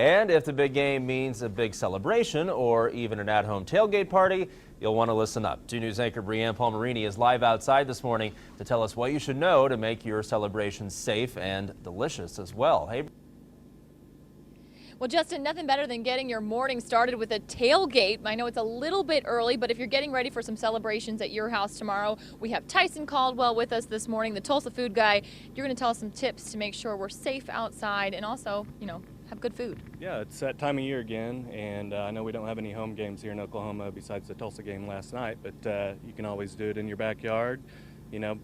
And if the big game means a big celebration or even an at-home tailgate party, you'll want to listen up. 2 News anchor Brianne Palmerini is live outside this morning to tell us what you should know to make your celebrations safe and delicious as well. Hey. Well, Justin, nothing better than getting your morning started with a tailgate. I know it's a little bit early, but if you're getting ready for some celebrations at your house tomorrow, we have TYSON Caldwell with us this morning, the Tulsa Food Guy. You're going to tell us some tips to make sure we're safe outside and also, have good food. Yeah, it's that time of year again, and I know we don't have any home games here in Oklahoma besides the Tulsa game last night, but you can always do it in your backyard.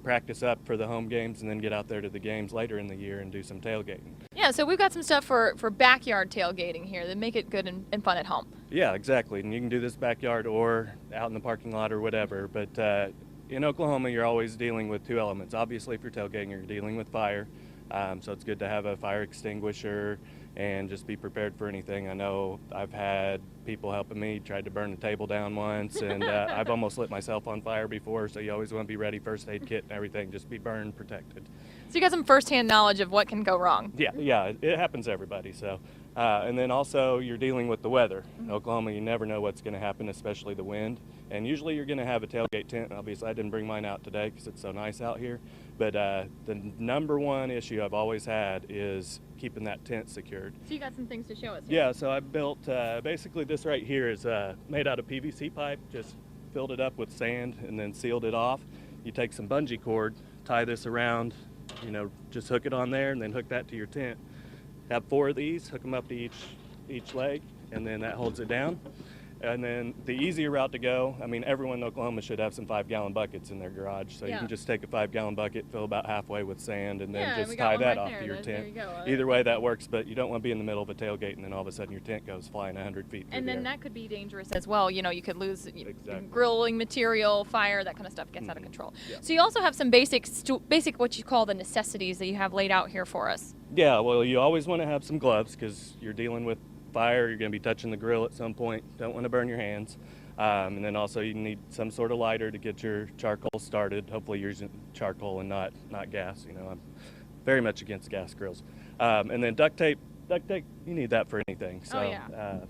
Practice up for the home games and then get out there to the games later in the year and do some tailgating. Yeah, so we've got some stuff for backyard tailgating here that make it good and fun at home. Yeah, exactly, and you can do this backyard or out in the parking lot or whatever, but in Oklahoma you're always dealing with 2 elements. Obviously, if you're tailgating, you're dealing with fire, so it's good to have a fire extinguisher and just be prepared for anything. I know I've had people helping me, tried to burn a table down once, and I've almost lit myself on fire before, so you always want to be ready, first aid kit and everything, just be burn protected. So you got some firsthand knowledge of what can go wrong. Yeah, it happens to everybody. So, and then also you're dealing with the weather. In Oklahoma, you never know what's going to happen, especially the wind. And usually you're going to have a tailgate tent. Obviously, I didn't bring mine out today because it's so nice out here. But the #1 issue I've always had is keeping that tent secured. So you got some things to show us here. Yeah, so I built, basically this right here is made out of PVC pipe, just filled it up with sand and then sealed it off. You take some bungee cord, tie this around, just hook it on there and then hook that to your tent. Have 4 of these, hook them up to each leg, and then that holds it down. And then the easier route to go, everyone in Oklahoma should have some 5-gallon buckets in their garage. So you can just take a 5-gallon bucket, fill about halfway with sand, and then just tie that off to your tent. Either way that works, but you don't want to be in the middle of a tailgate and then all of a sudden your tent goes flying 100 feet through and then the air. that could be dangerous as well. You could lose Exactly. grilling material, fire, that kind of stuff gets out of control. Yeah. So you also have some basic what you call the necessities that you have laid out here for us. Yeah, well, you always want to have some gloves because you're dealing with fire, you're going to be touching the grill at some point, don't want to burn your hands. And then also you need some sort of lighter to get your charcoal started. Hopefully you're using charcoal and not gas. I'm very much against gas grills. And then duct tape, you need that for anything. So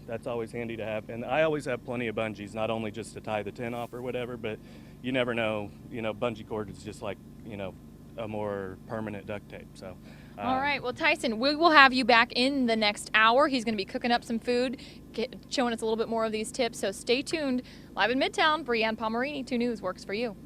that's always handy to have. And I always have plenty of bungees, not only just to tie the tent off or whatever, but you never know, bungee cord is just like, a more permanent duct tape. So. All right, well, TYSON, we will have you back in the next hour. He's going to be cooking up some food, showing us a little bit more of these tips. So stay tuned. Live in Midtown, Brianne Palmerini, 2 News works for you.